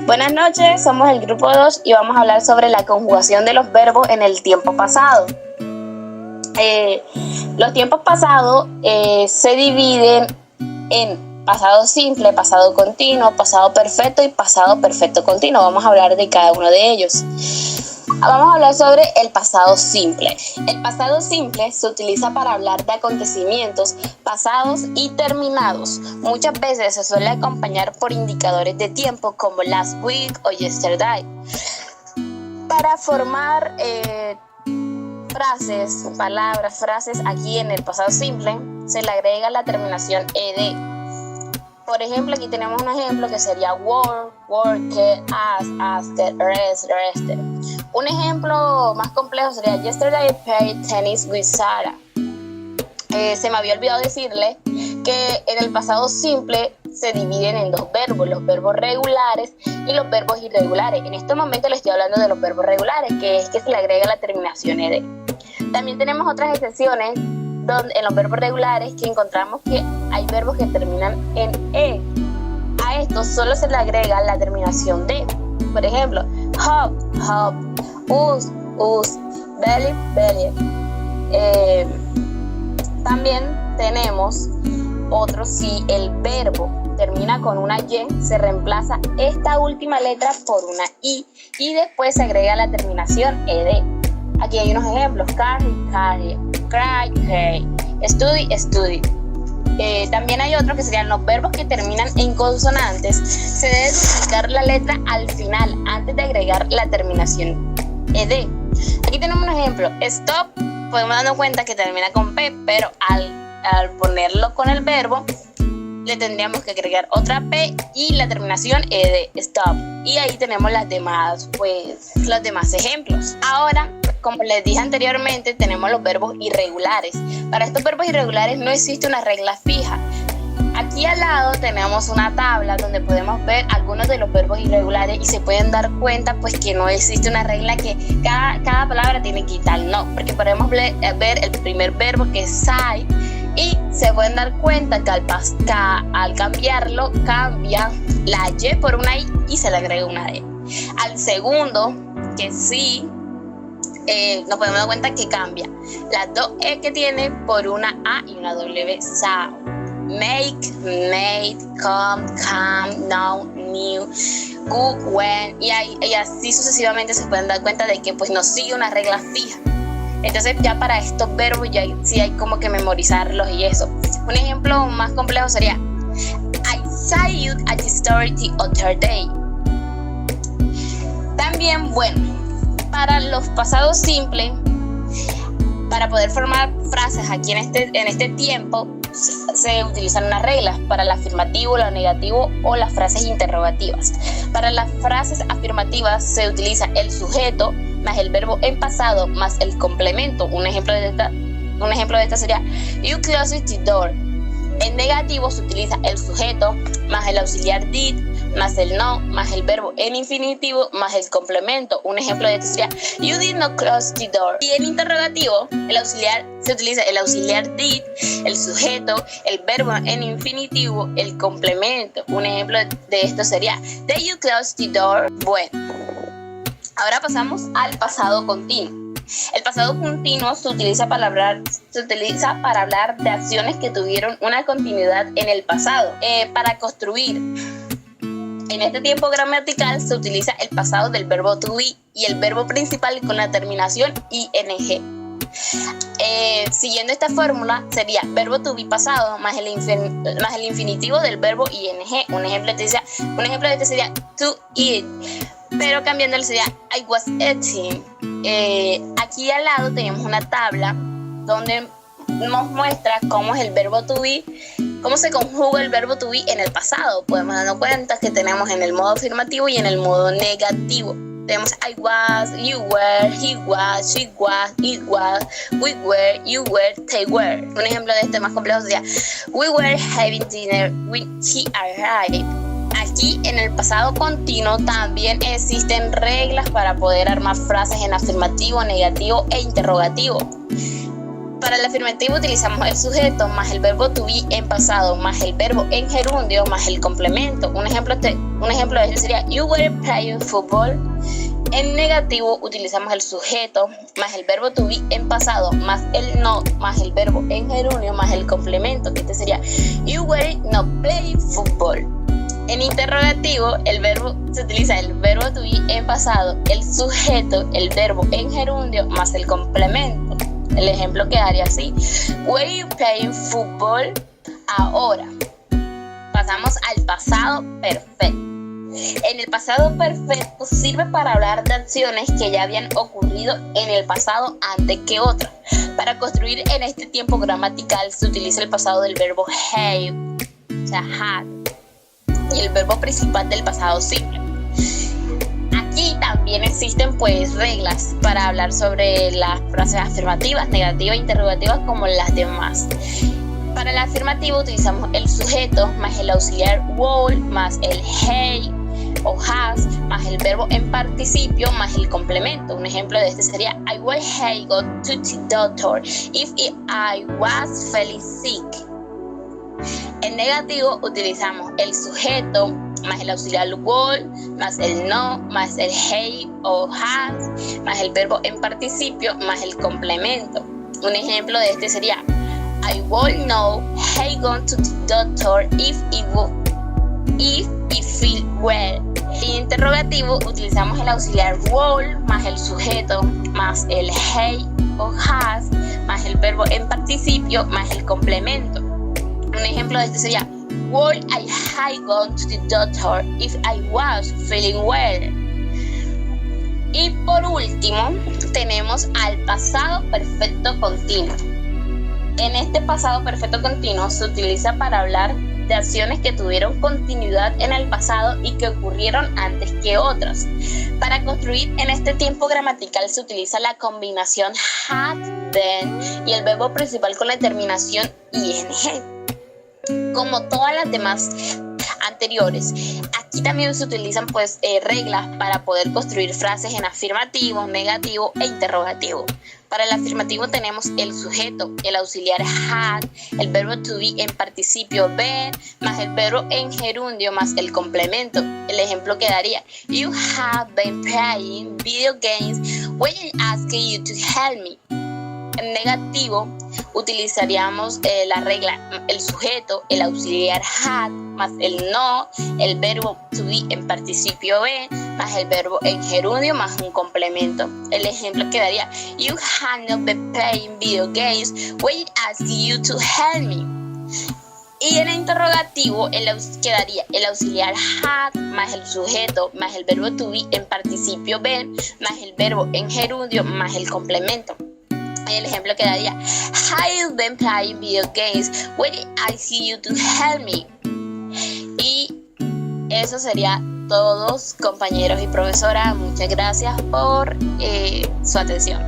Buenas noches, somos el grupo 2 y vamos a hablar sobre la conjugación de los verbos en el tiempo pasado. Los tiempos pasados se dividen en pasado simple, pasado continuo, pasado perfecto y pasado perfecto continuo. Vamos a hablar de cada uno de ellos. Vamos a hablar sobre el pasado simple. El pasado simple se utiliza para hablar de acontecimientos pasados y terminados. Muchas veces se suele acompañar por indicadores de tiempo como last week o yesterday. Para formar frases aquí en el pasado simple, se le agrega la terminación ed. Por ejemplo, aquí tenemos un ejemplo que sería work, worked, asked, rested. Un ejemplo más complejo sería yesterday I played tennis with Sarah. Se me había olvidado decirle que en el pasado simple se dividen en dos verbos, los verbos regulares y los verbos irregulares. En este momento les estoy hablando de los verbos regulares, que es que se le agrega la terminación ed. También tenemos otras excepciones en los verbos regulares que encontramos que hay verbos que terminan en e. A estos solo se le agrega la terminación de. Por ejemplo, hop, hop, us, belly, belly. También tenemos otros si el verbo termina con una y, se reemplaza esta última letra por una i y después se agrega la terminación ed. Aquí hay unos ejemplos: carry, carry, cry, cry, study, study. También hay otros que serían los verbos que terminan en consonantes. Se debe duplicar la letra al final antes de agregar la terminación ed. Aquí tenemos un ejemplo: stop. Podemos darnos cuenta que termina con p, pero al ponerlo con el verbo le tendríamos que agregar otra p y la terminación ed, stop. Y ahí tenemos los demás ejemplos. Ahora, como les dije anteriormente, tenemos los verbos irregulares. Para estos verbos irregulares no existe una regla fija. Aquí al lado tenemos una tabla donde podemos ver algunos de los verbos irregulares y se pueden dar cuenta pues que no existe una regla que cada palabra tiene que ir tal, no, porque podemos ver el primer verbo que es say y se pueden dar cuenta que al cambiarlo cambia la y por una i y se le agrega una e. Al segundo, que sí, nos podemos dar cuenta que cambia las dos e que tiene por una a y una w. Sound, make, made, come, now, new, go, when, y así sucesivamente se pueden dar cuenta de que pues no sigue una regla fija. Entonces ya para estos verbos ya sí hay como que memorizarlos y eso. Un ejemplo más complejo sería I saw you at the store the other day. También, para los pasados simples, para poder formar frases aquí en este tiempo, se utilizan unas reglas para el afirmativo, lo negativo o las frases interrogativas. Para las frases afirmativas se utiliza el sujeto más el verbo en pasado más el complemento. Un ejemplo de esta sería you closed the door. En negativo se utiliza el sujeto más el auxiliar did más el no más el verbo en infinitivo más el complemento. Un ejemplo de esto sería you did not close the door. Y en interrogativo se utiliza el auxiliar did, el sujeto, el verbo en infinitivo, el complemento. Un ejemplo de esto sería did you close the door. Ahora pasamos al pasado continuo. El pasado continuo se utiliza para hablar de acciones que tuvieron una continuidad en el pasado. Para construir en este tiempo gramatical se utiliza el pasado del verbo to be y el verbo principal con la terminación ing. Siguiendo esta fórmula sería verbo to be pasado más el infinitivo del verbo ing. Un ejemplo de este sería to eat, pero cambiándole sería I was eating. Aquí al lado tenemos una tabla donde nos muestra cómo es el verbo to be, cómo se conjuga el verbo to be en el pasado. Podemos darnos cuenta que tenemos en el modo afirmativo y en el modo negativo. Tenemos I was, you were, he was, she was, it was, we were, you were, they were. Un ejemplo de este más complejo sería we were having dinner when he arrived. Aquí en el pasado continuo también existen reglas para poder armar frases en afirmativo, negativo e interrogativo. Para el afirmativo utilizamos el sujeto más el verbo to be en pasado más el verbo en gerundio más el complemento. Un ejemplo de esto sería you were playing football. En negativo utilizamos el sujeto más el verbo to be en pasado más el not más el verbo en gerundio más el complemento. Este sería you were not playing football. En interrogativo se utiliza el verbo to be en pasado, el sujeto, el verbo en gerundio más el complemento. El ejemplo quedaría así: were you playing football? Ahora pasamos al pasado perfecto. En el pasado perfecto sirve para hablar de acciones que ya habían ocurrido en el pasado antes que otras. Para construir en este tiempo gramatical se utiliza el pasado del verbo have, o sea, had, y el verbo principal del pasado simple. Aquí también existen pues reglas para hablar sobre las frases afirmativas, negativas e interrogativas como las demás. Para el afirmativo utilizamos el sujeto más el auxiliar will más el hey o has más el verbo en participio más el complemento. Un ejemplo de este sería I will hey go to the doctor if I was feeling sick. En negativo utilizamos el sujeto más el auxiliar will más el no más el hey o has más el verbo en participio más el complemento. Un ejemplo de este sería I will know hey gone to the doctor if it feel well. En interrogativo utilizamos el auxiliar will más el sujeto más el hey o has más el verbo en participio más el complemento. Un ejemplo de este sería would I have gone to the doctor if I was feeling well. Y por último tenemos al pasado perfecto continuo. En este pasado perfecto continuo se utiliza para hablar de acciones que tuvieron continuidad en el pasado y que ocurrieron antes que otras. Para construir en este tiempo gramatical se utiliza la combinación had, then y el verbo principal con la terminación ing. Como todas las demás anteriores, aquí también se utilizan pues reglas para poder construir frases en afirmativo, negativo e interrogativo. Para el afirmativo tenemos el sujeto, el auxiliar had, el verbo to be en participio been, más el verbo en gerundio más el complemento. El ejemplo quedaría you have been playing video games when I asked you to help me. En negativo utilizaríamos la regla el sujeto, el auxiliar had más el no, el verbo to be en participio be más el verbo en gerundio más un complemento. El ejemplo quedaría you have not been playing video games when I asked you to help me. Y en el interrogativo quedaría el auxiliar had más el sujeto más el verbo to be en participio be más el verbo en gerundio más el complemento. El ejemplo quedaría have you been playing video games when I see you to help me. Y eso sería todos, compañeros y profesora. Muchas gracias por su atención.